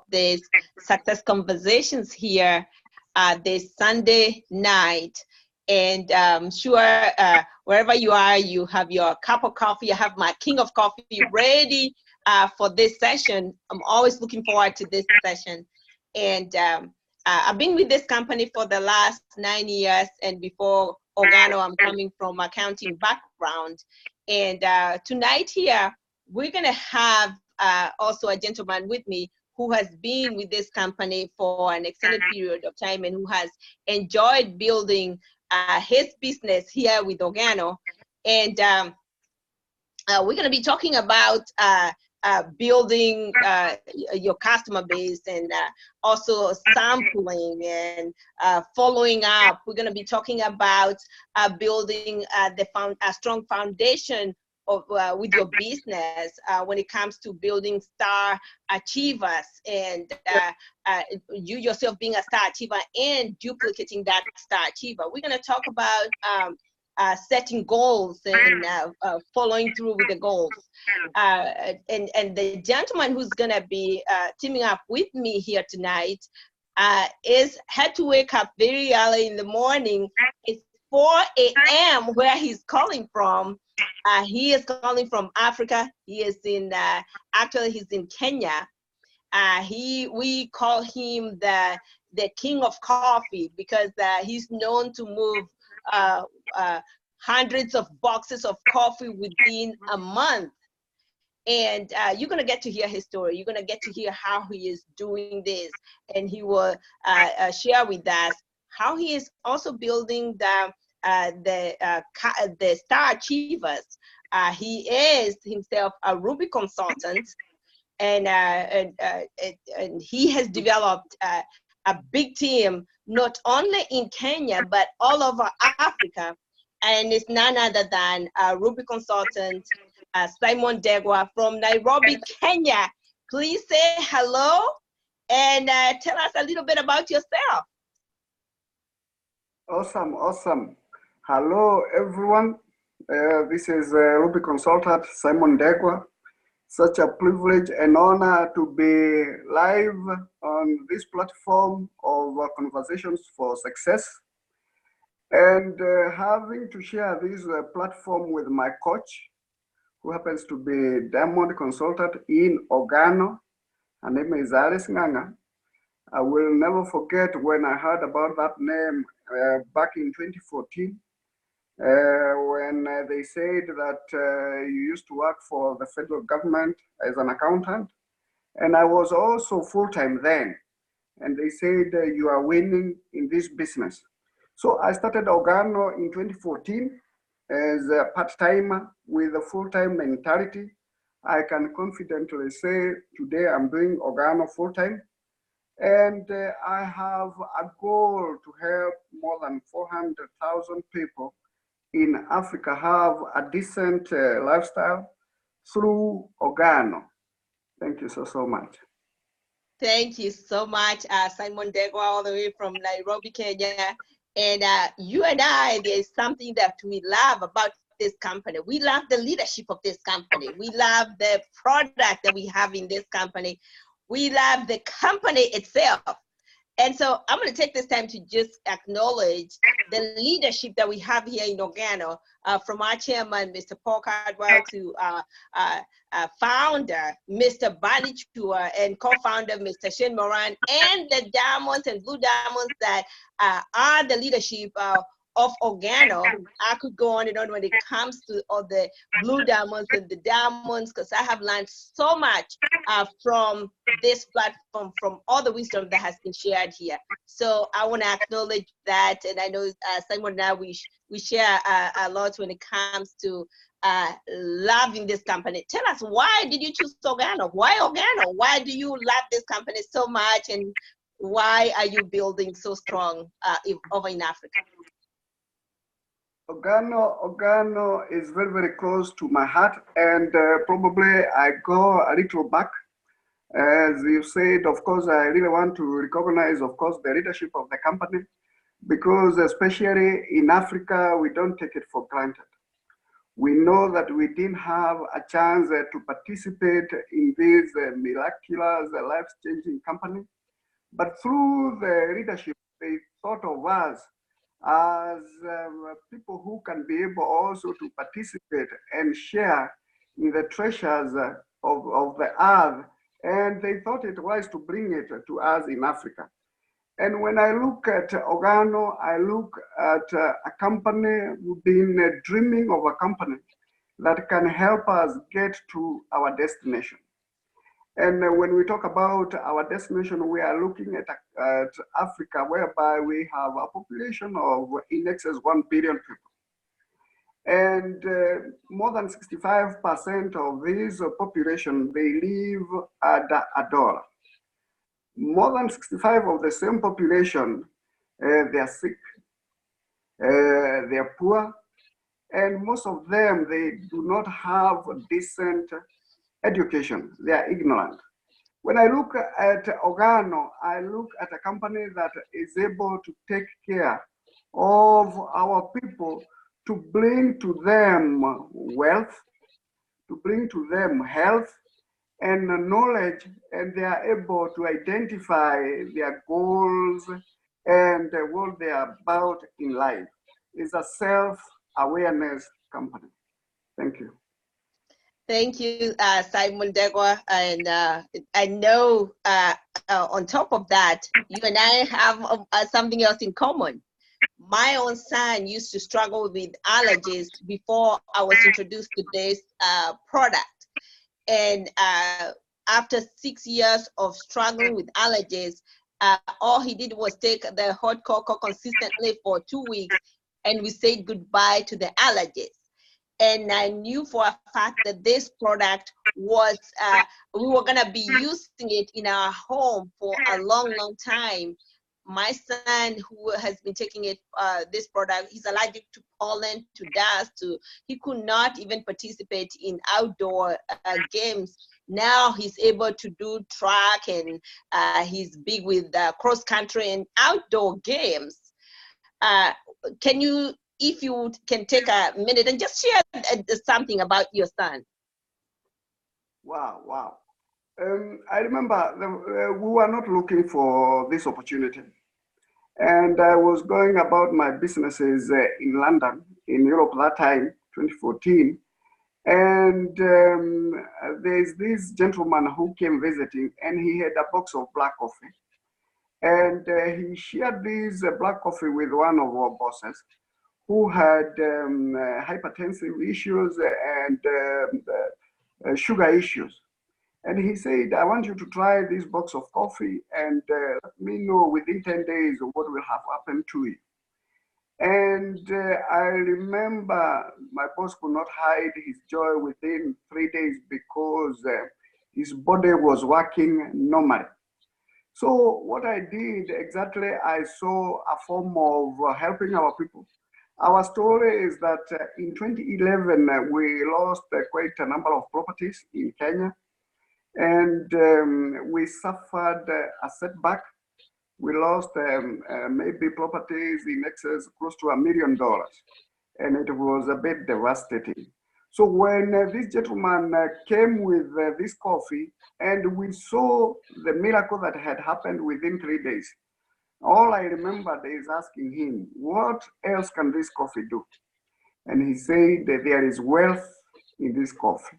these success conversations here this Sunday night. And I'm sure wherever you are, you have your cup of coffee. I have my king of coffee ready for this session. I'm always looking forward to this session. And I've been with this company for the last 9 years. And before Organo, I'm coming from accounting background. And tonight here, we're going to have also a gentleman with me who has been with this company for an extended period of time and who has enjoyed building his business here with Organo. And we're going to be talking about building your customer base and also sampling and following up. We're going to be talking about building a strong foundation of, with your business when it comes to building star achievers and you yourself being a star achiever and duplicating that star achiever. We're going to talk about setting goals and following through with the goals. And the gentleman who's going to be teaming up with me here tonight had to wake up very early in the morning. It's 4 a.m. where he's calling from. He is calling from Africa. He is in, actually he's in Kenya. We call him the king of coffee because he's known to move hundreds of boxes of coffee within a month. And you're going to get to hear his story. You're going to get to hear how he is doing this. And he will share with us how he is also building the star achievers. He is himself a Ruby consultant, and he has developed a big team, not only in Kenya, but all over Africa. And it's none other than Ruby consultant, Simon Degwa from Nairobi, Kenya. Please say hello and tell us a little bit about yourself. Awesome, awesome. Hello, everyone. This is Ruby consultant, Simon Degwa. Such a privilege and honor to be live on this platform of Conversations for Success, and having to share this platform with my coach, who happens to be Diamond consultant in Organo. Her name is Alice Nganga. I will never forget when I heard about that name back in 2014, when they said that you used to work for the federal government as an accountant. And I was also full-time then. And they said you are winning in this business. So I started Organo in 2014 as a part-timer with a full-time mentality. I can confidently say today I'm doing Organo full-time. And I have a goal to help more than 400,000 people in Africa have a decent lifestyle through Organo. Thank you so much. Thank you so much, Simon Degwa, all the way from Nairobi, Kenya. And you and I, there's something that we love about this company. We love the leadership of this company. We love the product that we have in this company. We love the company itself. And so I'm going to take this time to just acknowledge the leadership that we have here in Organo, from our chairman, Mr. Paul Cardwell, to founder, Mr. Bani Chua, and co-founder, Mr. Shane Moran, and the Diamonds and Blue Diamonds that are the leadership of Organo. I could go on and on when it comes to all the Blue Diamonds and the Diamonds, because I have learned so much from this platform, from all the wisdom that has been shared here. So I want to acknowledge that, and I know Simon and I, we share a lot when it comes to loving this company. Tell us, why did you choose Organo? Why Organo? Why do you love this company so much, and why are you building so strong over in Africa? Organo is very, very close to my heart, and probably I go a little back. As you said, of course, I really want to recognize, of course, the leadership of the company, because especially in Africa, we don't take it for granted. We know that we didn't have a chance to participate in this miraculous, life-changing company. But through the leadership, they thought of us as people who can be able also to participate and share in the treasures of the earth. And they thought it wise to bring it to us in Africa. And when I look at Organo, I look at a company, we've been dreaming of a company that can help us get to our destination. And when we talk about our destination, we are looking at Africa, whereby we have a population of in excess of 1 billion people. And more than 65% of this population, they live at $1. More than 65 of the same population, they are sick, they are poor, and most of them, they do not have decent education. They are ignorant. When I look at Organo, I look at a company that is able to take care of our people, to bring to them wealth, to bring to them health and knowledge, and they are able to identify their goals and what they are about in life. It's a self-awareness company. Thank you. Thank you, Simon Degwa. And I know on top of that, you and I have something else in common. My own son used to struggle with allergies before I was introduced to this product. And after 6 years of struggling with allergies, all he did was take the hot cocoa consistently for 2 weeks, and we said goodbye to the allergies. And I knew for a fact that this product was, we were gonna be using it in our home for a long, long time. My son, who has been taking it, this product, he's allergic to pollen, to dust, he could not even participate in outdoor games. Now he's able to do track, and he's big with cross country and outdoor games. Can you, if you can take a minute and just share something about your son? Wow, wow. I remember we were not looking for this opportunity. And I was going about my businesses in London, in Europe that time, 2014. And there's this gentleman who came visiting, and he had a box of black coffee. And he shared this black coffee with one of our bosses who had hypertensive issues and sugar issues. And he said, I want you to try this box of coffee and let me know within 10 days what will have happened to you. And I remember my boss could not hide his joy within 3 days because his body was working normally. So what I did exactly, I saw a form of helping our people. Our story is that in 2011, we lost quite a number of properties in Kenya. And we suffered a setback. We lost maybe properties in excess close to $1 million. And it was a bit devastating. So when this gentleman came with this coffee, and we saw the miracle that had happened within 3 days, all I remembered is asking him, what else can this coffee do? And he said that there is wealth in this coffee.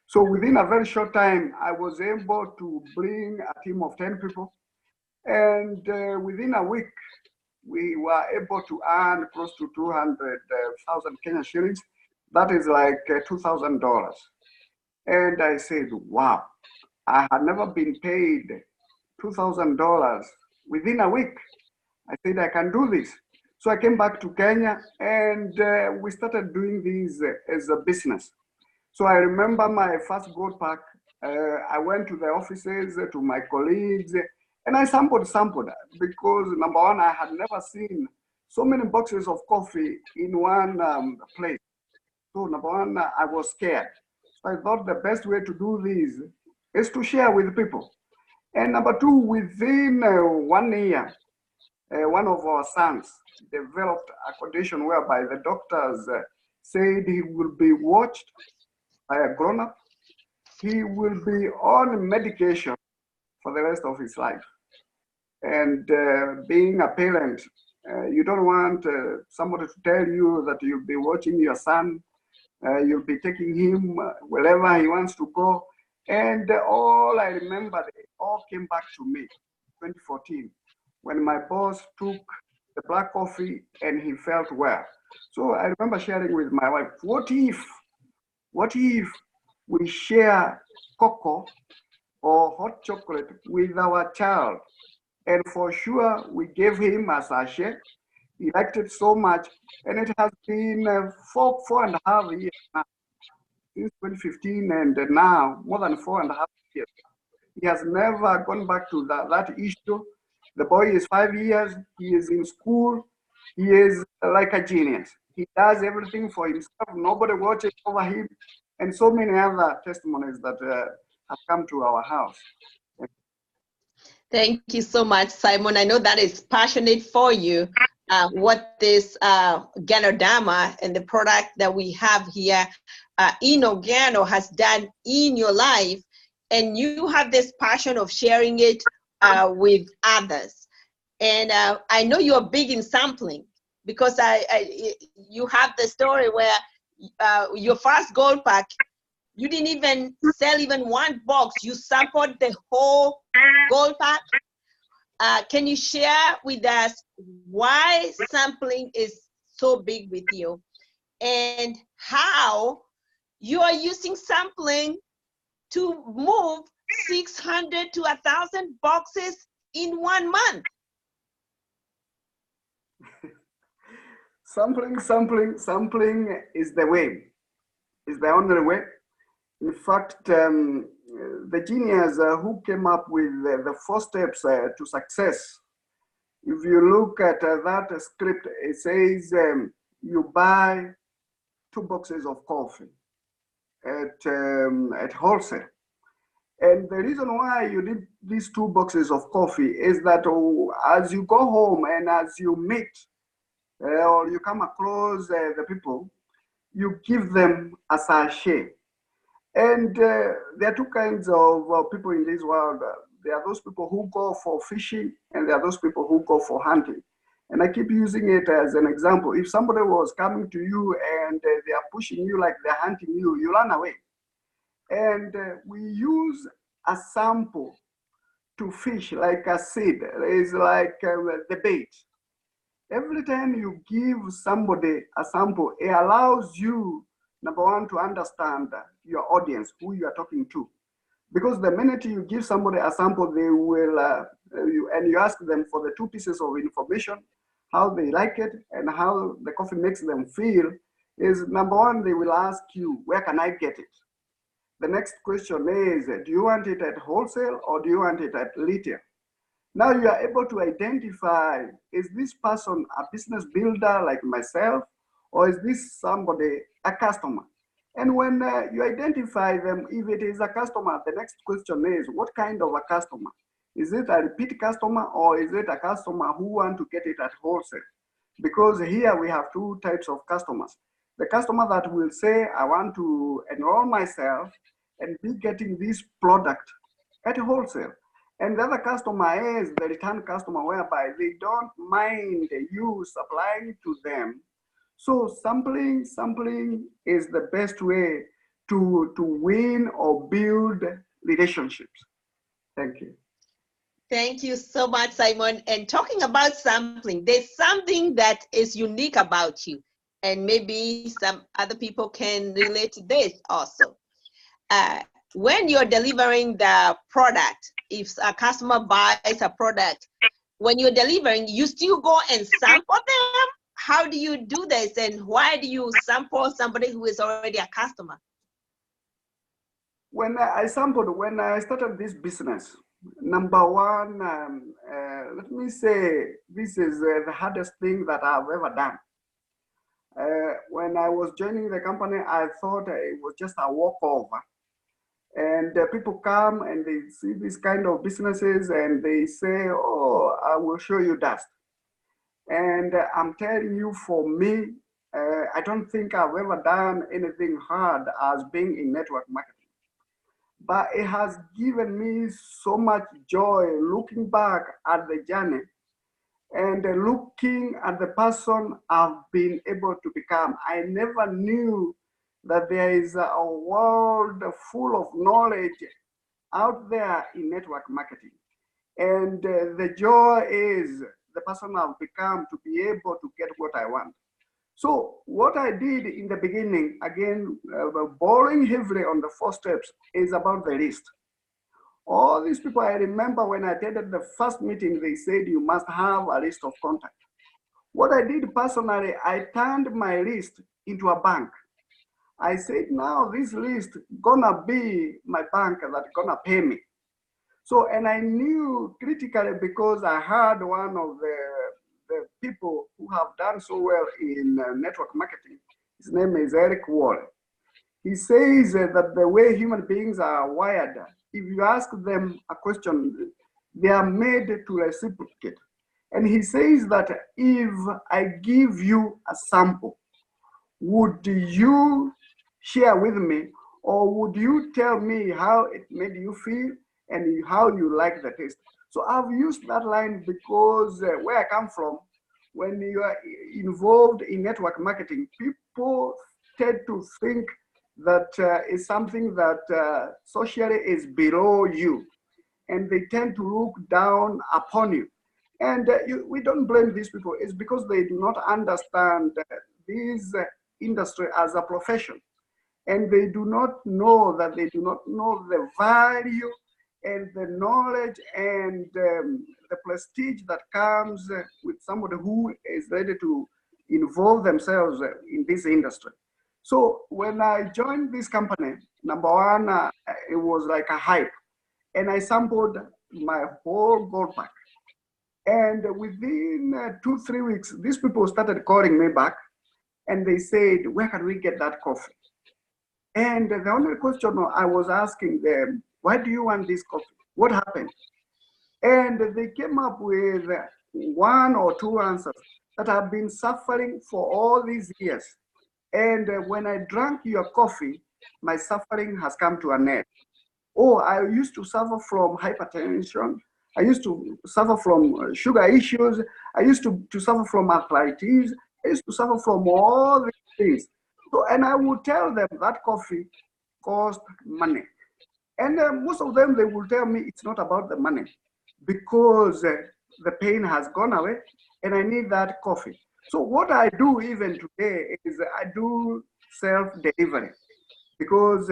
So within a very short time, I was able to bring a team of 10 people. And within a week, we were able to earn close to 200,000 Kenyan shillings. That is like $2,000. And I said, wow, I had never been paid $2,000 within a week. I said, I can do this. So I came back to Kenya, and we started doing this as a business. So I remember my first gold pack. I went to the offices, to my colleagues, and I sampled because number one, I had never seen so many boxes of coffee in one place. So number one, I was scared. So I thought the best way to do this is to share with people. And number two, within 1 year, one of our sons developed a condition whereby the doctors said he will be watched by a grown-up. He will be on medication for the rest of his life. And being a parent, you don't want somebody to tell you that you'll be watching your son, you'll be taking him wherever he wants to go. And all I remember, it all came back to me, 2014, when my boss took the black coffee and he felt well. So I remember sharing with my wife, what if we share cocoa or hot chocolate with our child? And for sure, we gave him a sachet. He liked it so much. And it has been 4.5 years now, since 2015, and now more than 4.5 years. He has never gone back to that issue. The boy is 5 years. He is in school. He is like a genius. He does everything for himself. Nobody watches over him. And so many other testimonies that have come to our house. Thank you so much, Simon. I know that is passionate for you, what this Ganodama and the product that we have here in Ogano has done in your life. And you have this passion of sharing it with others. And I know you're big in sampling, because you have the story where your first gold pack, you didn't even sell even one box. You sampled the whole gold pack. Can you share with us why sampling is so big with you, and how you are using sampling to move 600 to 1,000 boxes in 1 month? Sampling is the way, is the only way. In fact, the genius who came up with the 4 steps to success, if you look at that script, it says you buy 2 boxes of coffee at wholesale. And the reason why you need these 2 boxes of coffee is that as you go home and as you meet or you come across the people, you give them a sachet. And there are 2 kinds of people in this world. There are those people who go for fishing, and there are those people who go for hunting. And I keep using it as an example. If somebody was coming to you and they are pushing you like they're hunting you, you run away. And we use a sample to fish, like a seed. It's like the bait. Every time you give somebody a sample, it allows you, number one, to understand your audience, who you are talking to. Because the minute you give somebody a sample, they will, and you ask them for the 2 pieces of information, how they like it and how the coffee makes them feel, is number one, they will ask you, where can I get it? The next question is, do you want it at wholesale or do you want it at retail? Now you are able to identify, is this person a business builder like myself, or is this somebody, a customer? And when you identify them, if it is a customer, the next question is, what kind of a customer? Is it a repeat customer, or is it a customer who want to get it at wholesale? Because here we have 2 types of customers. The customer that will say, I want to enroll myself and be getting this product at wholesale. And the other customer is the return customer, whereby they don't mind you supplying to them. So sampling is the best way to win or build relationships. Thank you. Thank you so much, Simon. And talking about sampling, there's something that is unique about you, and maybe some other people can relate to this also. When you're delivering the product, if a customer buys a product, when you're delivering, you still go and sample them? How do you do this, and why do you sample somebody who is already a customer? When I started this business, number one, let me say, this is the hardest thing that I've ever done. When I was joining the company, I thought it was just a walkover. And people come and they see these kind of businesses and they say, oh, I will show you dust. And I'm telling you, for me, I don't think I've ever done anything hard as being in network marketing. But it has given me so much joy looking back at the journey and looking at the person I've been able to become. I never knew that there is a world full of knowledge out there in network marketing. And the joy is the person I've become to be able to get what I want. So what I did in the beginning, again, borrowing heavily on the 4 steps, is about the list. All these people, I remember when I attended the first meeting, they said you must have a list of contacts. What I did personally, I turned my list into a bank. I said, now this list gonna be my bank that's gonna pay me. So, and I knew critically because I had one of the people who have done so well in network marketing. His name is Eric Wall. He says that the way human beings are wired, if you ask them a question, they are made to reciprocate. And he says that if I give you a sample, would you share with me, or would you tell me how it made you feel and how you like the taste? So I've used that line because where I come from, when you are involved in network marketing, people tend to think that is something that socially is below you, and they tend to look down upon you. And we don't blame these people. It's because they do not understand this industry as a profession. And they do not know that they do not know the value and the knowledge and the prestige that comes with somebody who is ready to involve themselves in this industry. So when I joined this company, number one, it was like a hype. And I sampled my whole gold pack. And within 2-3 weeks, these people started calling me back and they said, where can we get that coffee? And the only question I was asking them, why do you want this coffee? What happened? And they came up with 1 or 2 answers that I've been suffering for all these years. And when I drank your coffee, my suffering has come to an end. Oh, I used to suffer from hypertension. I used to suffer from sugar issues. I used to suffer from arthritis. I used to suffer from all these things. So, and I would tell them that coffee cost money. And most of them, they will tell me it's not about the money because the pain has gone away and I need that coffee. So what I do even today is I do self-delivery because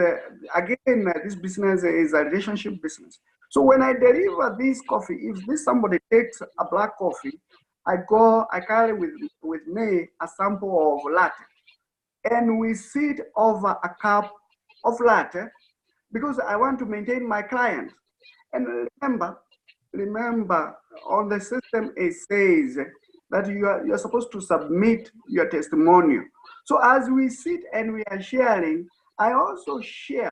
again, this business is a relationship business. So when I deliver this coffee, if this somebody takes a black coffee, I carry with me a sample of latte. And we sit over a cup of latte because I want to maintain my client. And remember, on the system it says that you're supposed to submit your testimonial. So as we sit and we are sharing, I also share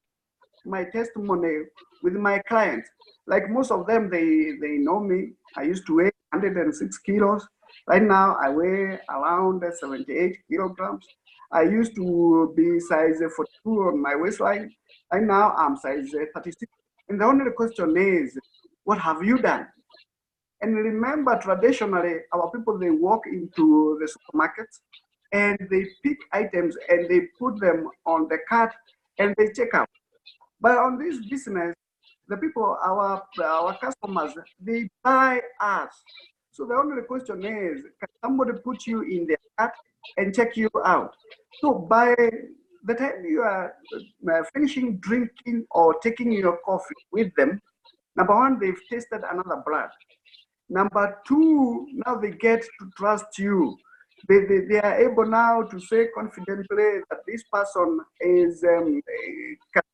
my testimony with my clients. Like most of them, they know me. I used to weigh 106 kilos. Right now, I weigh around 78 kilograms. I used to be size 42 on my waistline. Right now, I'm size 36. And the only question is, what have you done? And remember, traditionally, our people, they walk into the supermarkets and they pick items and they put them on the cart and they check out. But on this business, the people, our customers, they buy us. So the only question is, can somebody put you in their cart and check you out? So by the time you are finishing drinking or taking your coffee with them, number one, they've tasted another brand. Number two, now they get to trust you. They are able now to say confidently that this person is can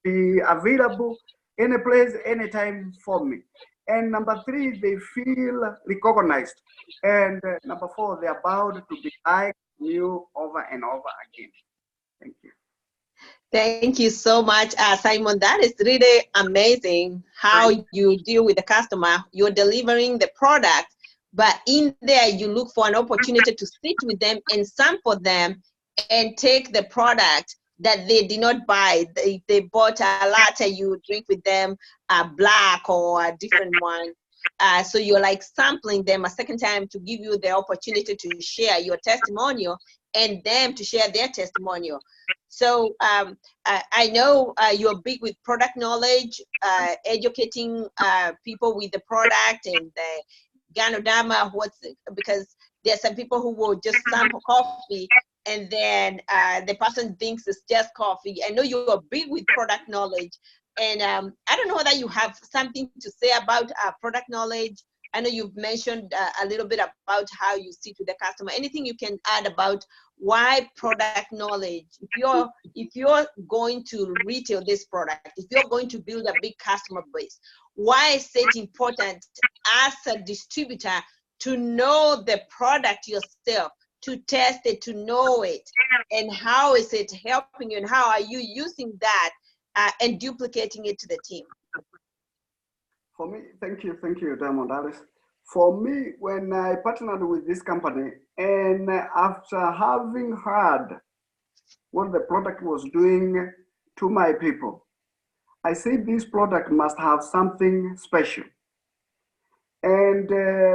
be available any place, anytime for me. And number three, they feel recognized. And number four, they are bound to be like you over and over again. Thank you. Thank you so much, Simon. That is really amazing how you deal with the customer. You're delivering the product, but in there you look for an opportunity to sit with them and sample them and take the product that they did not buy. They bought a latte, you drink with them a black or a different one. So you're like sampling them a second time to give you the opportunity to share your testimonial and them to share their testimonial. So I know you're big with product knowledge, educating people with the product and the Ganodama, because there's some people who will just sample coffee and then the person thinks it's just coffee. I know you're big with product knowledge. And I don't know whether you have something to say about product knowledge. I know you've mentioned a little bit about how you sit with the customer. Anything you can add about why product knowledge? If you're going to retail this product, if you're going to build a big customer base, why is it important as a distributor to know the product yourself, to test it, to know it, and how is it helping you, and how are you using that and duplicating it to the team? For me, thank you, Diamond Alice. For me, when I partnered with this company, and after having heard what the product was doing to my people, I said this product must have something special. And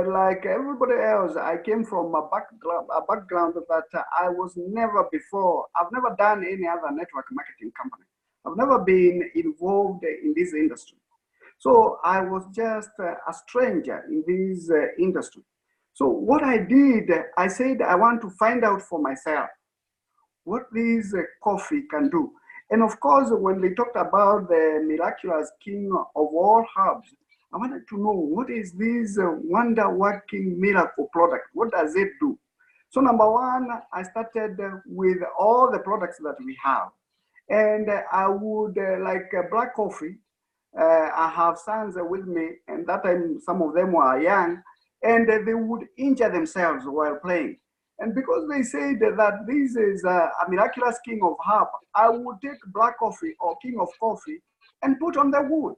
like everybody else, I came from a background that I was never before. I've never done any other network marketing company. I've never been involved in this industry. So I was just a stranger in this industry. So what I did, I said, I want to find out for myself what this coffee can do. And of course, when they talked about the miraculous king of all herbs, I wanted to know, what is this wonder-working miracle product? What does it do? So number one, I started with all the products that we have. And I would, like black coffee, I have sons with me, and that time some of them were young, and they would injure themselves while playing. And because they said that this is a miraculous king of herb, I would take black coffee or king of coffee and put on the wound.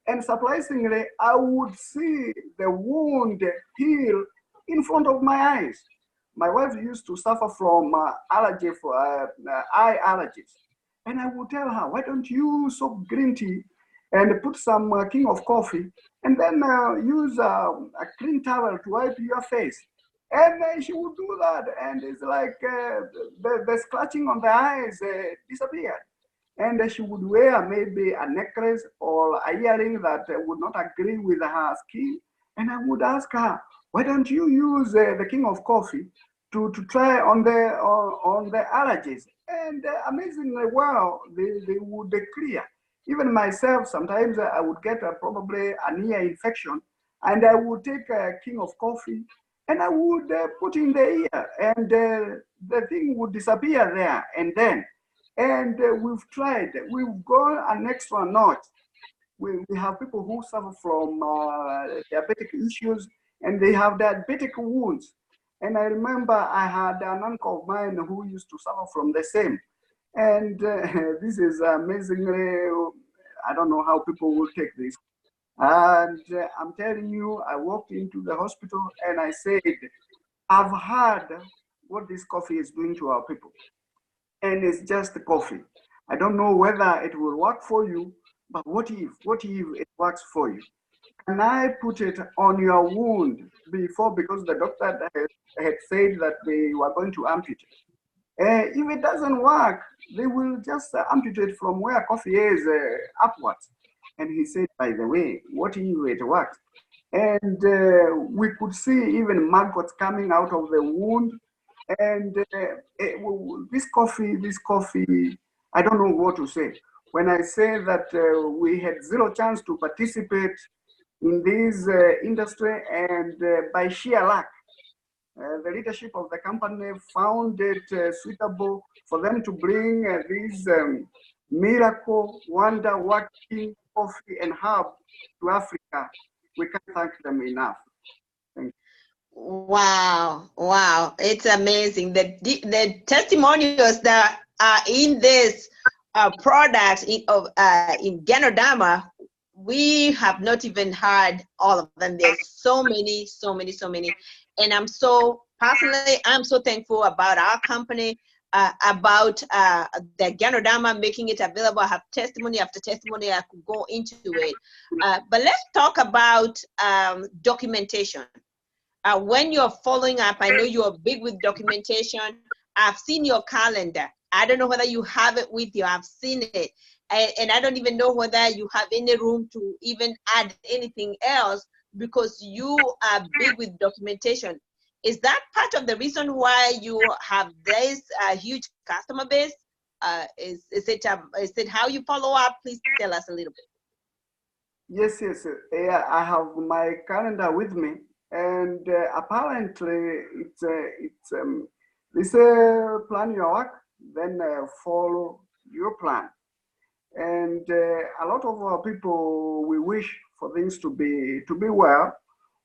And surprisingly, I would see the wound heal in front of my eyes. My wife used to suffer from allergy for eye allergies. And I would tell her, why don't you soak green tea and put some king of coffee and then use a clean towel to wipe your face. And she would do that. And it's like the scratching on the eyes disappeared. And she would wear maybe a necklace or a earring that would not agree with her skin. And I would ask her, why don't you use the king of coffee to try on the allergies? And amazingly well, they would clear. Even myself, sometimes I would get probably an ear infection, and I would take a king of coffee and I would put in the ear, and the thing would disappear there and then. And we've tried, we've gone an extra notch. We have people who suffer from diabetic issues, and they have diabetic wounds. And I remember I had an uncle of mine who used to suffer from the same. And this is amazingly, I don't know how people will take this. And I'm telling you, I walked into the hospital and I said, I've heard what this coffee is doing to our people. And it's just coffee. I don't know whether it will work for you, but what if it works for you? Can I put it on your wound before, because the doctor had said that they were going to amputate. If it doesn't work, they will just amputate from where coffee is upwards. And he said, by the way, what if it works? And we could see even maggots coming out of the wound. And this coffee, I don't know what to say. When I say that we had zero chance to participate in this industry, and by sheer luck, the leadership of the company found it suitable for them to bring this miracle, wonder-working coffee and herb to Africa. We can't thank them enough. Thank you. Wow, it's amazing. The testimonials that are in this product in Ganodama, we have not even heard all of them. There's so many. And I'm so thankful about our company. about the Ganoderma, making it available. I have testimony after testimony. I could go into it. But let's talk about documentation. When you're following up, I know you're big with documentation. I've seen your calendar. I don't know whether you have it with you. I've seen it. And I don't even know whether you have any room to even add anything else, because you are big with documentation. Is that part of the reason why you have this huge customer base? Is it how you follow up? Please tell us a little bit. Yes, yes. Yeah, I have my calendar with me, and apparently it's plan your work, then follow your plan. And a lot of our people, we wish for things to be well.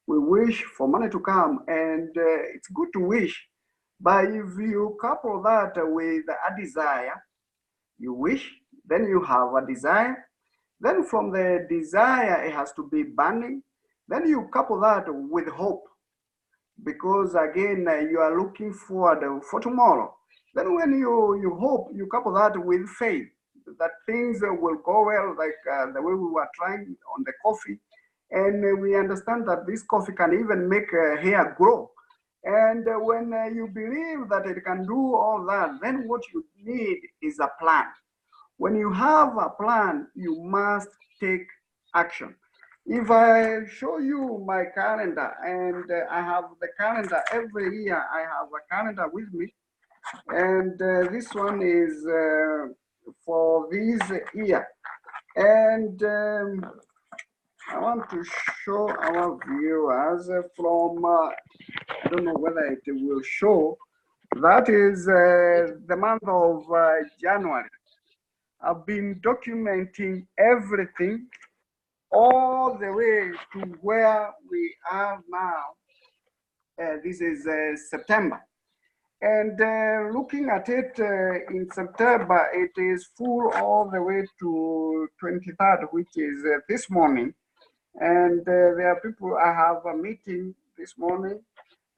We wish for money to come, and it's good to wish. But if you couple that with a desire, you wish, then you have a desire. Then from the desire, it has to be burning. Then you couple that with hope, because again, you are looking forward for tomorrow. Then when you hope, you couple that with faith that things will go well, like the way we were trying on the coffee. And we understand that this coffee can even make hair grow. And when you believe that it can do all that, then what you need is a plan. When you have a plan, you must take action. If I show you my calendar, and I have the calendar every year, I have a calendar with me, and this one is for this year. And I want to show our viewers from, I don't know whether it will show, that is the month of January. I've been documenting everything all the way to where we are now. This is September. And looking at it in September, it is full all the way to 23rd, which is this morning. And there are people, I have a meeting this morning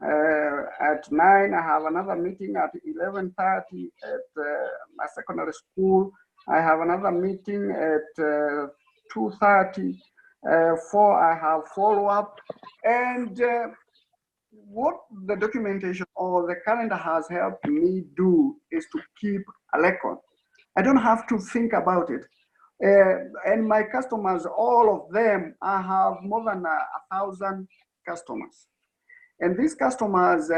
at 9. I have another meeting at 11:30 at my secondary school. I have another meeting at 2:30. 4, I have follow-up. And what the documentation or the calendar has helped me do is to keep a record. I don't have to think about it. And my customers, all of them, I have more than 1,000 customers. And these customers,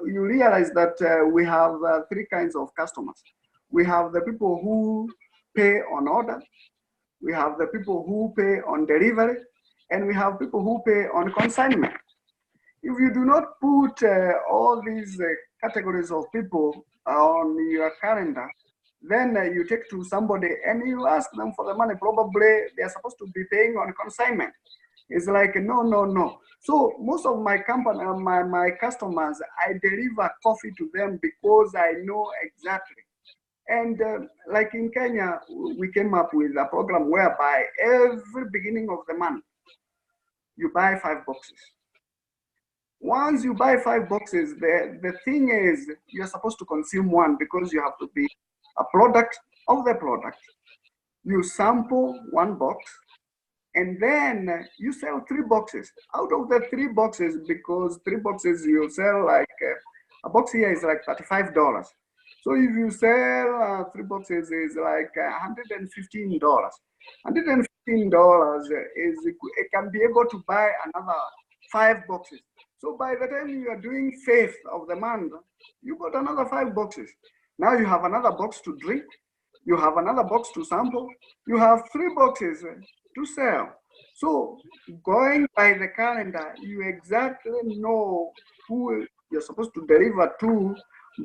you realize that we have 3 kinds of customers. We have the people who pay on order, we have the people who pay on delivery, and we have people who pay on consignment. If you do not put all these categories of people on your calendar, then you take to somebody and you ask them for the money. Probably they're supposed to be paying on consignment. It's like, no, no, no. So most of my company, my customers, I deliver coffee to them because I know exactly. And like in Kenya, we came up with a program whereby every beginning of the month, you buy 5 boxes. Once you buy 5 boxes, the thing is, you're supposed to consume 1 because you have to be a product of the product. You sample 1 box, and then you sell 3 boxes. Out of the 3 boxes, because 3 boxes you sell like, a box here is like $35. So if you sell 3 boxes, is like $115. $115 is, it can be able to buy another 5 boxes. So by the time you are doing 5th of the month, you got another 5 boxes. Now you have another box to drink, you have another box to sample, you have 3 boxes to sell. So going by the calendar, you exactly know who you're supposed to deliver to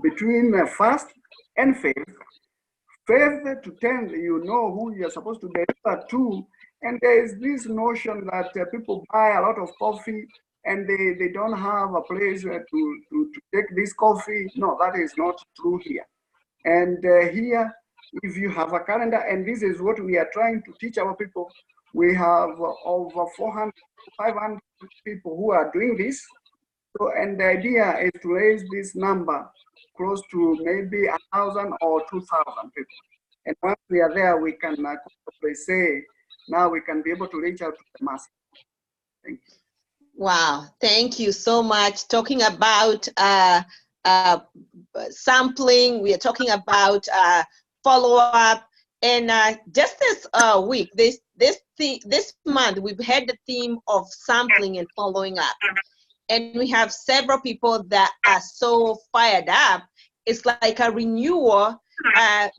between 1st and 5th. 5th to 10th, you know who you're supposed to deliver to. And there is this notion that people buy a lot of coffee and they don't have a place to take this coffee. No, that is not true here. And here, if you have a calendar, and this is what we are trying to teach our people, we have over 400, 500 people who are doing this. So, and the idea is to raise this number close to maybe 1,000 or 2,000 people. And once we are there, we can say, now we can be able to reach out to the masses. Thank you. Wow, thank you so much. Talking about sampling, we are talking about follow-up, and just this week, this month, we've had the theme of sampling and following up, and we have several people that are so fired up. It's like a renewal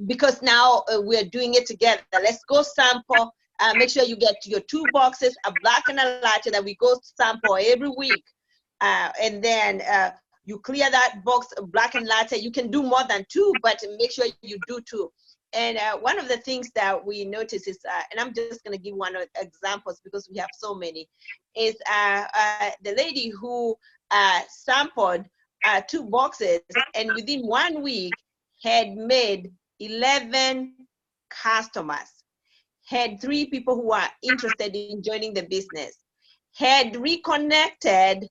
because now we're doing it together. Let's go sample. Make sure you get your 2 boxes, a black and a latte, that we go sample every week. And then you clear that box, black and latte. You can do more than 2, but make sure you do 2. And one of the things that we notice is, and I'm just going to give one of the examples because we have so many, is the lady who sampled 2 boxes and within 1 week had made 11 customers, had 3 people who are interested in joining the business, had reconnected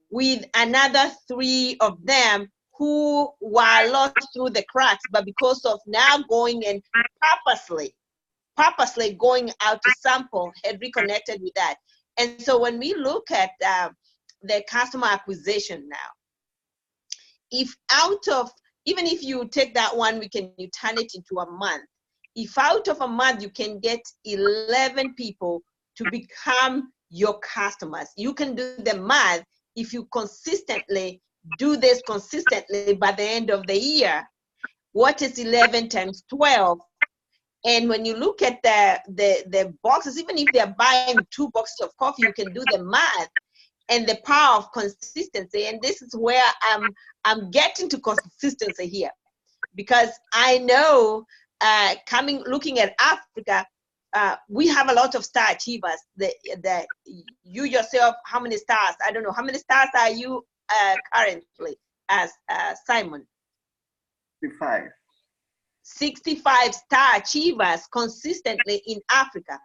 with another 3 of them who were lost through the cracks, but because of now going and purposely going out to sample, had reconnected with that. And so when we look at the customer acquisition now, even if you take that 1 week and you turn it into a month, if out of a month you can get 11 people to become your customers, you can do the math. If you consistently do this consistently, by the end of the year, what is 11 times 12? And when you look at the boxes, even if they're buying 2 boxes of coffee, you can do the math and the power of consistency. And this is where I'm getting to consistency here, because I know looking at Africa, we have a lot of star achievers. You yourself, how many stars? I don't know. How many stars are you currently as Simon? 65. 65 star achievers consistently in Africa.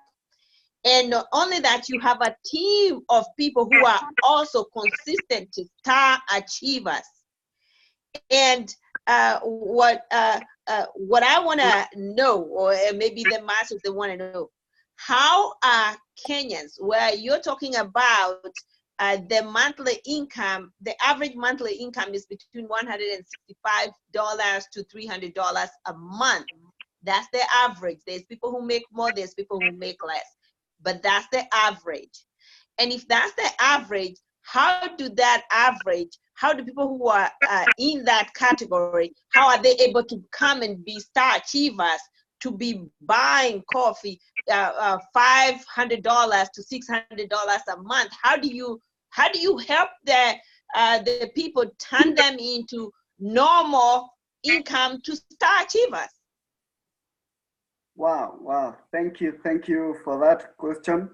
And not only that, you have a team of people who are also consistent star achievers. And what I want to know, or maybe the masses, they want to know, how are Kenyans, where you're talking about the monthly income, the average monthly income is between $165 to $300 a month. That's the average. There's people who make more, there's people who make less, but that's the average. And if that's the average, how do people who are in that category, how are they able to come and be star achievers, to be buying coffee $500 to $600 a month? How do you help the people turn them into normal income to star achievers? Wow. Thank you for that question.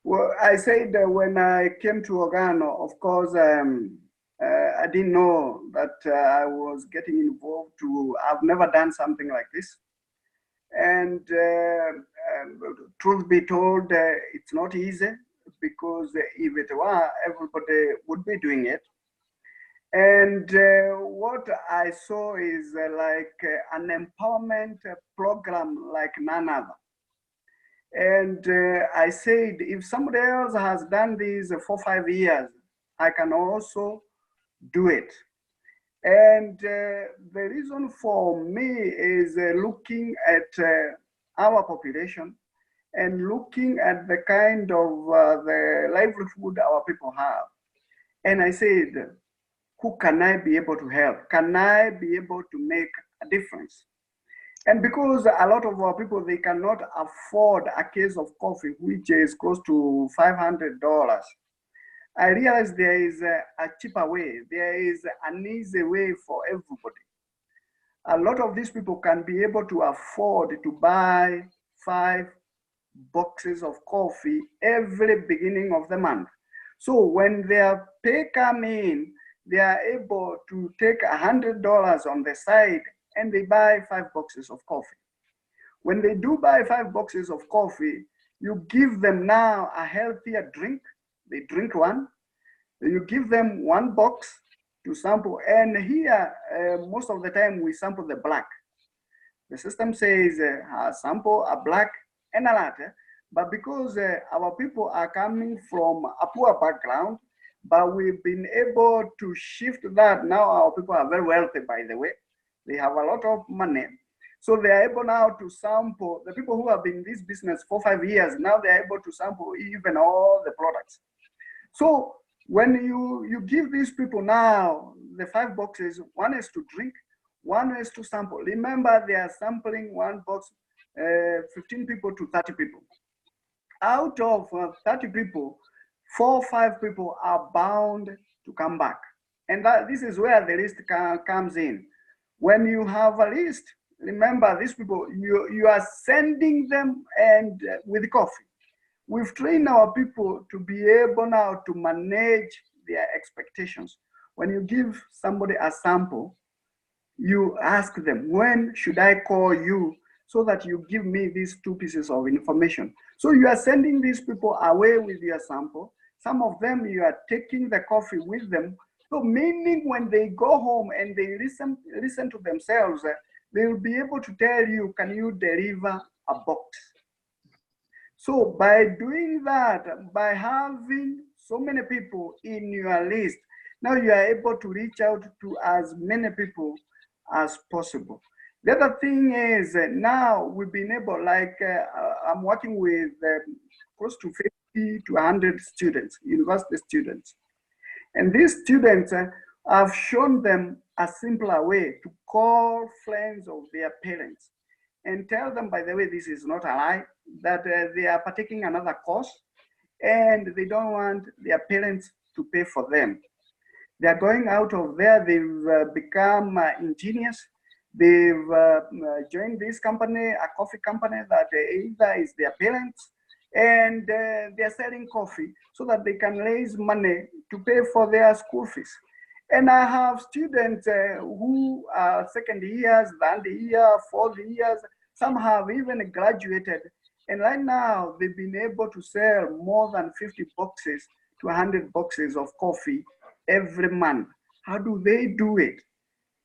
Well, I said that when I came to Organo, of course, I didn't know that I was getting involved I've never done something like this. And truth be told, it's not easy, because if it were, everybody would be doing it. And what I saw is like an empowerment program like none other. And I said, if somebody else has done this for 5 years, I can also do it. And the reason for me is looking at our population and looking at the kind of the livelihood our people have. And I said, who can I be able to help? Can I be able to make a difference? And because a lot of our people, they cannot afford a case of coffee, which is close to $500, I realized there is a cheaper way. There is an easy way for everybody. A lot of these people can be able to afford to buy 5 boxes of coffee every beginning of the month. So when their pay come in, they are able to take $100 on the side and they buy 5 boxes of coffee. When they do buy 5 boxes of coffee, you give them now a healthier drink. They drink one. You give them 1 box. to sample. And here, most of the time, we sample the black. The system says sample a black and a latte, but because our people are coming from a poor background, but we've been able to shift that. Now our people are very wealthy, by the way. They have a lot of money. So they are able now to sample, the people who have been in this business for 5 years, now they are able to sample even all the products. So when you give these people now the 5 boxes, one is to drink, one is to sample. Remember, they are sampling one box, 15 people to 30 people. Out of 30 people, 4 or 5 people are bound to come back. And this is where the list comes in. When you have a list, remember these people, you are sending them and with coffee. We've trained our people to be able now to manage their expectations. When you give somebody a sample, you ask them, when should I call you so that you give me these 2 pieces of information? So you are sending these people away with your sample. Some of them, you are taking the coffee with them. So meaning when they go home and they listen to themselves, they will be able to tell you, can you deliver a box? So by doing that, by having so many people in your list, now you are able to reach out to as many people as possible. The other thing is now we've been able, like I'm working with close to 50 to 100 students, university students. And these students have shown them a simpler way to call friends of their parents and tell them, by the way, this is not a lie, that they are partaking another course and they don't want their parents to pay for them. They are going out of there, they've become engineers, they've joined this company, a coffee company that either is their parents, and they're selling coffee so that they can raise money to pay for their school fees. And I have students who are second years, third year, fourth years, some have even graduated. And right now they've been able to sell more than 50 boxes to 100 boxes of coffee every month. How do they do it?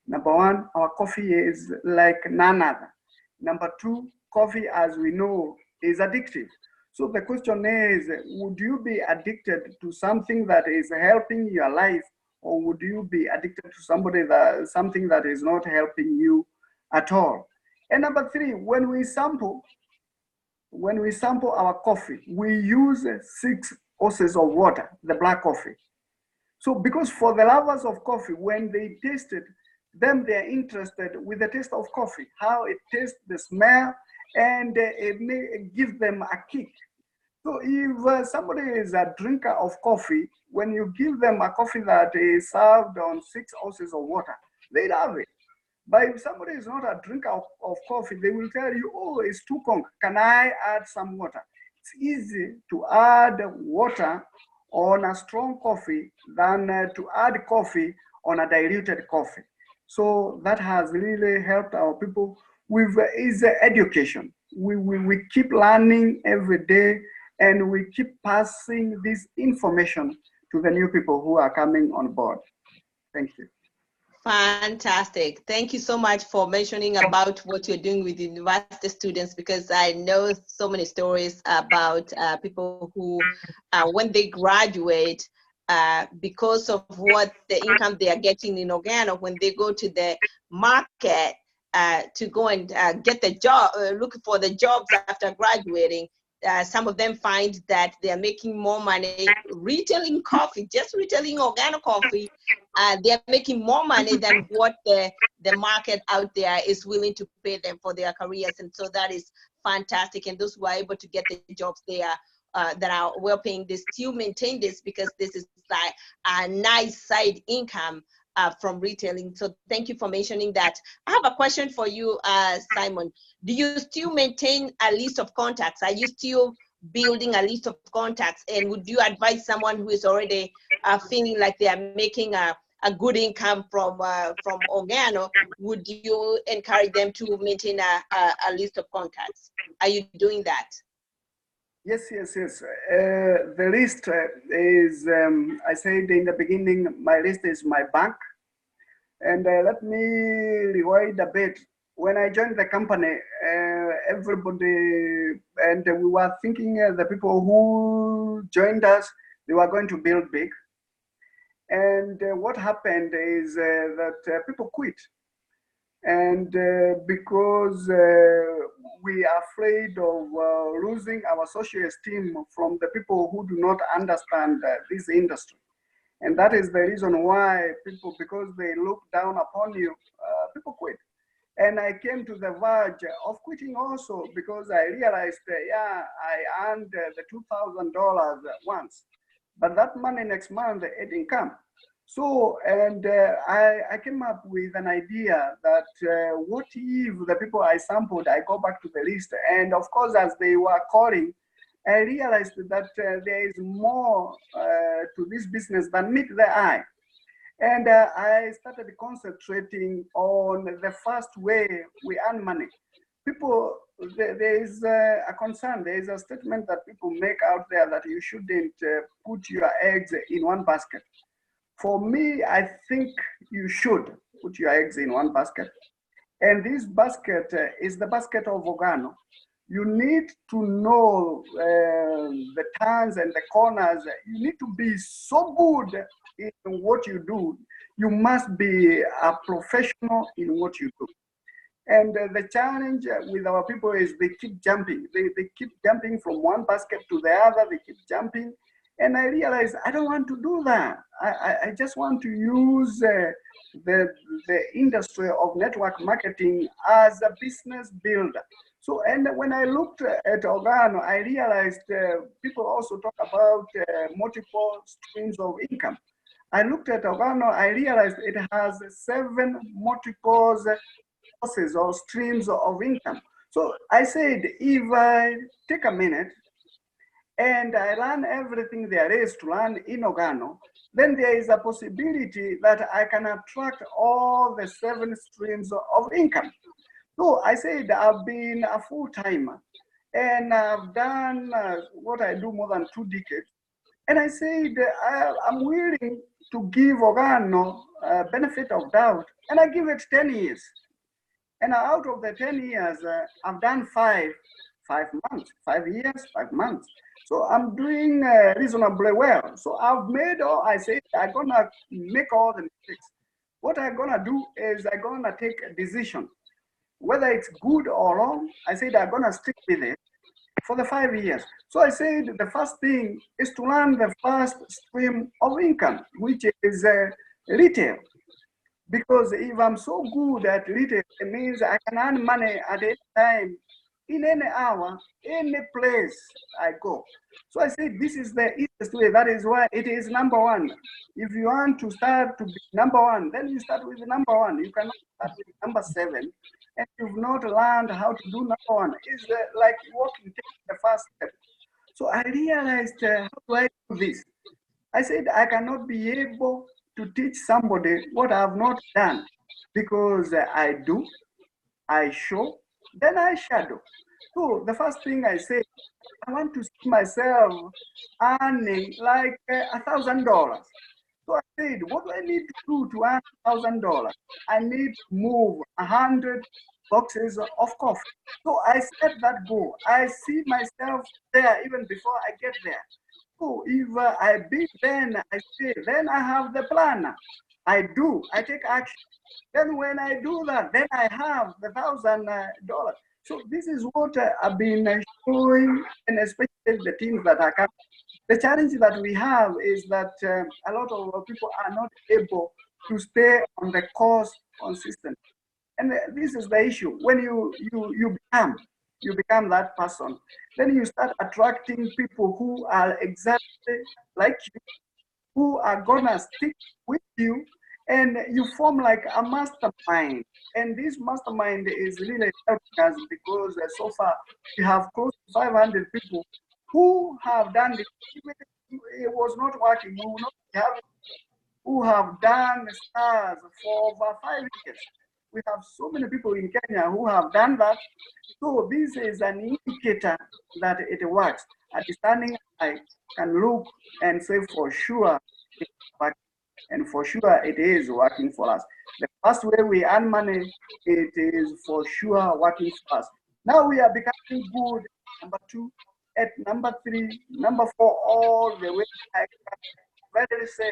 Number one, our coffee is like none other. Number two, coffee, as we know, is addictive. So the question is, would you be addicted to something that is helping your life, or would you be addicted to something that is not helping you at all? And number three, when we sample our coffee, we use 6 ounces of water, the black coffee. So because for the lovers of coffee, when they taste it, then they're interested with the taste of coffee, how it tastes, the smell, and it may give them a kick. So if somebody is a drinker of coffee, when you give them a coffee that is served on 6 ounces of water, they love it. But if somebody is not a drinker of coffee, they will tell you, oh, it's too cold. Can I add some water? It's easy to add water on a strong coffee than to add coffee on a diluted coffee. So that has really helped our people with is education. We keep learning every day, and we keep passing this information to the new people who are coming on board. Thank you. Fantastic. Thank you so much for mentioning about what you're doing with university students, because I know so many stories about people who, when they graduate, because of what the income they are getting in Uganda, when they go to the market to go and get the job, look for the jobs after graduating, some of them find that they're making more money retailing coffee, just retailing organic coffee. They're making more money than what the market out there is willing to pay them for their careers. And so that is fantastic. And those who are able to get the jobs there that are well paying, they still maintain this, because this is like a nice side income from retailing. So thank you for mentioning that. I have a question for you, Simon. Do you still maintain a list of contacts? Are you still building a list of contacts? And would you advise someone who is already feeling like they are making a good income from Organo? Would you encourage them to maintain a list of contacts? Are you doing that? Yes, yes, yes. The list is, I said in the beginning, my list is my bank. And let me rewind a bit. When I joined the company, everybody, and we were thinking the people who joined us, they were going to build big. And what happened is that people quit. And because we are afraid of losing our social esteem from the people who do not understand this industry. And that is the reason why people, because they look down upon you, people quit. And I came to the verge of quitting also because I realized, yeah, I earned the $2,000 once, but that money next month, it didn't come. So, and I came up with an idea that what if the people I sampled, I go back to the list, and of course, as they were calling, I realized that there is more to this business than meet the eye. And I started concentrating on the first way we earn money. People, there is a concern, there is a statement that people make out there that you shouldn't put your eggs in one basket. For me, I think you should put your eggs in one basket. And this basket is the basket of organo. You need to know the turns and the corners. You need to be so good in what you do. You must be a professional in what you do. And the challenge with our people is they keep jumping. They keep jumping from one basket to the other. They keep jumping. And I realized I don't want to do that. I just want to use the industry of network marketing as a business builder. So, and when I looked at Organo, I realized people also talk about multiple streams of income. I looked at Organo, I realized it has 7 multiple sources or streams of income. So I said, if I take a minute and I learn everything there is to learn in Organo, then there is a possibility that I can attract all the 7 streams of income. So I said I've been a full-timer and I've done what I do more than 2 decades. And I said I'm willing to give Organo benefit of doubt, and I give it 10 years. And out of the 10 years, I've done 5 months, 5 years, 5 months. So I'm doing reasonably well. So I've made all, I said, I'm gonna make all the mistakes. What I'm gonna do is I'm gonna take a decision. Whether it's good or wrong, I said I'm gonna stick with it for the 5 years. So I said the first thing is to learn the first stream of income, which is retail. Because if I'm so good at retail, it means I can earn money at any time, in any hour, any place I go. So I say this is the easiest way. That is why it is number 1. If you want to start to be number 1, then you start with number 1. You cannot start with number 7. And you've not learned how to do number 1. It's like walking, taking the first step. So I realized, how do I do this? I said, I cannot be able to teach somebody what I have not done, because I do, I show, then I shadow. So the first thing I say, I want to see myself earning like $1,000. So I said, what do I need to do to earn $1,000? I need to move 100 boxes of coffee. So I set that goal. I see myself there even before I get there. So if I bid, then I say, then I have the plan. I do, I take action. Then when I do that, then I have the $1,000. So this is what I've been showing, and especially the teams that are coming. The challenge that we have is that a lot of people are not able to stay on the course consistently. And this is the issue. When you become that person, then you start attracting people who are exactly like you, who are gonna stick with you, and you form like a mastermind. And this mastermind is really helping us because so far we have close to 500 people who have done this. Even if it was not working, we will not have, who have done stars for over 5 years. We have so many people in Kenya who have done that. So this is an indicator that it works. a discerning eye can look and say for sure it's working, and for sure it is working for us. The first way we earn money, it is for sure working for us. Now we are becoming good. Number two, at number three, number four, all the way. I can very say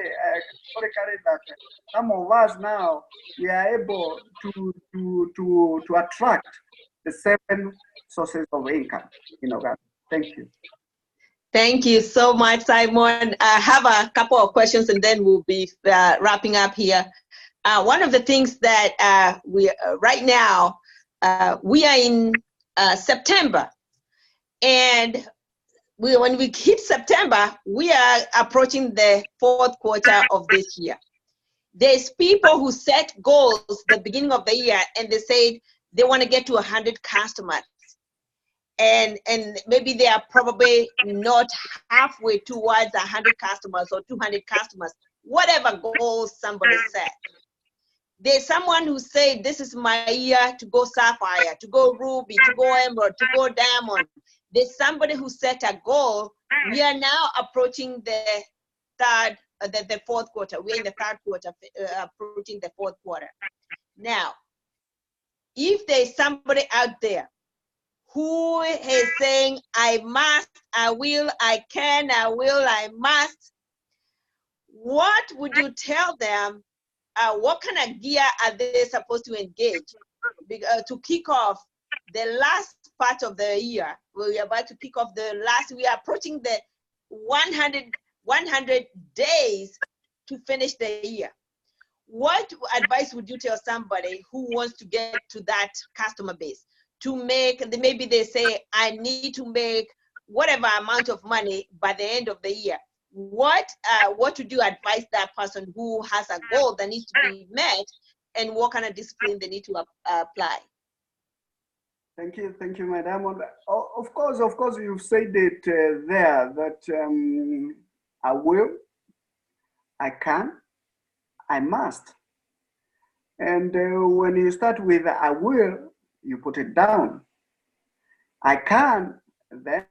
categorically that some of us now we are able to attract the 7 sources of income in Uganda. Thank you. Thank you so much, Simon. I have a couple of questions and then we'll be wrapping up here. One of the things that we right now, we are in September, and when we hit September, we are approaching the 4th quarter of this year. There's people who set goals the beginning of the year and they say they want to get to 100 customers. And maybe they are probably not halfway towards 100 customers or 200 customers, whatever goals somebody set. There's someone who said, this is my year to go sapphire, to go ruby, to go emerald, to go diamond. There's somebody who set a goal. We are now approaching the 4th quarter. We're in the 3rd quarter, approaching the 4th quarter. Now, if there's somebody out there who is saying, I must, I will, I can, I will, I must, what would you tell them? What kind of gear are they supposed to engage to kick off the last part of the year? We're about to kick off we are approaching the 100 days to finish the year. What advice would you tell somebody who wants to get to that customer base? To make, maybe they say, I need to make whatever amount of money by the end of the year. What would you advise that person who has a goal that needs to be met, and what kind of discipline they need to apply? Thank you, Madam. Of course, you've said it there that I will, I can, I must. And when you start with I will, you put it down. I can, then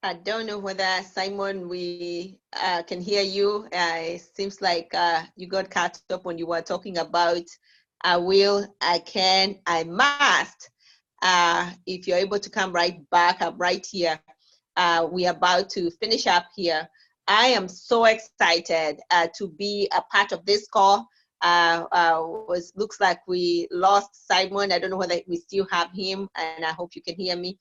I don't know whether, Simon, we can hear you. It seems like you got cut up when you were talking about I will, I can, I must. If you're able to come right back up right here, we're about to finish up here. I am so excited to be a part of this call. Looks like we lost Simon. I don't know whether we still have him, and I hope you can hear me.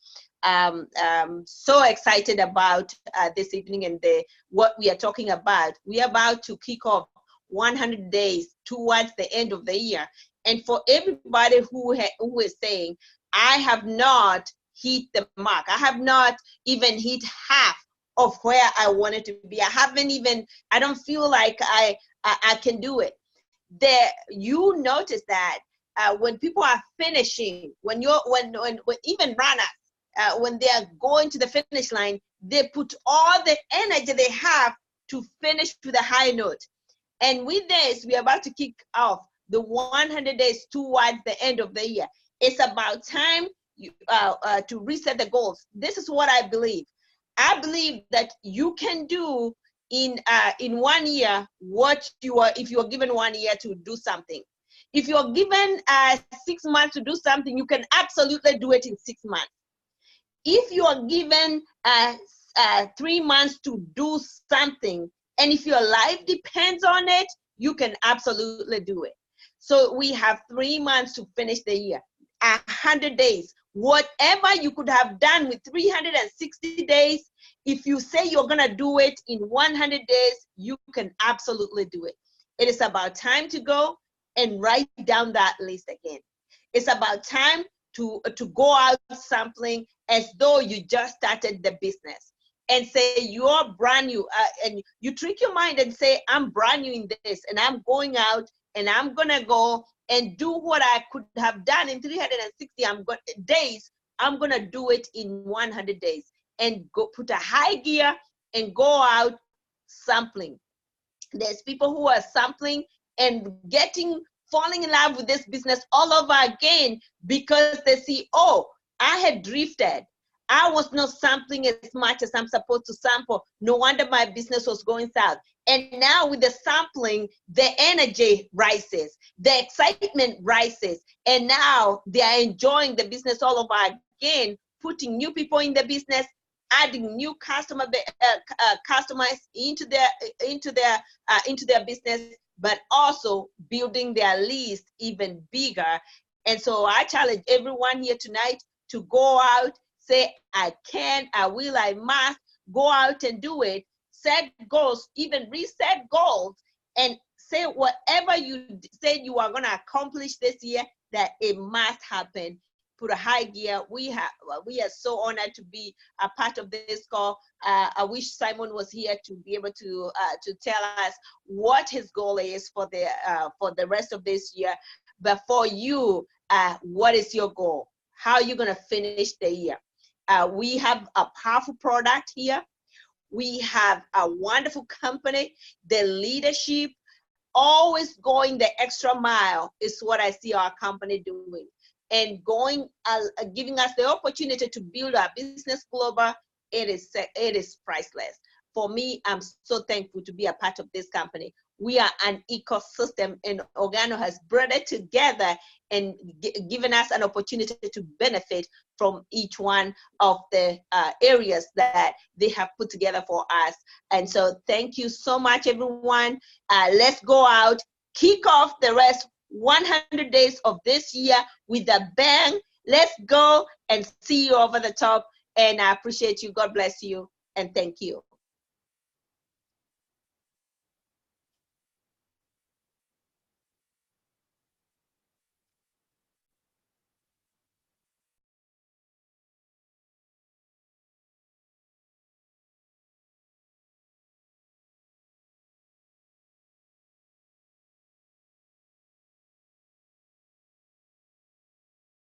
So excited about this evening and what we are talking about. We are about to kick off 100 days towards the end of the year. And for everybody who is saying, I have not hit the mark, I have not even hit half of where I wanted to be. I don't feel like I can do it. You notice that when people are finishing, when even runners, when they are going to the finish line, they put all the energy they have to finish to the high note. And with this, we are about to kick off the 100 days towards the end of the year. It's about time to reset the goals. This is what I believe. I believe that you can do in 1 year if you are given 1 year to do something. If you're given 6 months to do something, you can absolutely do it in 6 months. If you are given 3 months to do something, and if your life depends on it, you can absolutely do it. So we have 3 months to finish the year, 100 days. Whatever you could have done with 360 days, if you say you're gonna do it in 100 days, you can absolutely do it. It is about time to go and write down that list again. It's about time to go out sampling as though you just started the business and say you're brand new, and you trick your mind and say, I'm brand new in this, and I'm going out and I'm gonna go and do what I could have done in 360 days. I'm gonna do it in 100 days and go put a high gear and go out sampling. There's people who are sampling and getting falling in love with this business all over again because they see, oh, I had drifted. I was not sampling as much as I'm supposed to sample. No wonder my business was going south. And now with the sampling, the energy rises, the excitement rises, and now they are enjoying the business all over again, putting new people in the business, adding new customers into their business, but also building their list even bigger. And so I challenge everyone here tonight to go out, say, I can, I will, I must, go out and do it. Set goals, even reset goals, and say whatever you said you are going to accomplish this year, that it must happen. Put a high gear. We are so honored to be a part of this call. I wish Simon was here to be able to tell us what his goal is for the rest of this year. But for you, what is your goal? How are you going to finish the year? We have a powerful product here. We have a wonderful company. The leadership, always going the extra mile, is what I see our company doing. And giving us the opportunity to build our business global, it is priceless. For me, I'm so thankful to be a part of this company. We are an ecosystem, and Organo has brought it together and given us an opportunity to benefit from each one of the areas that they have put together for us. And so thank you so much, everyone. Let's go out, kick off the rest 100 days of this year with a bang. Let's go and see you over the top. And I appreciate you. God bless you. And thank you.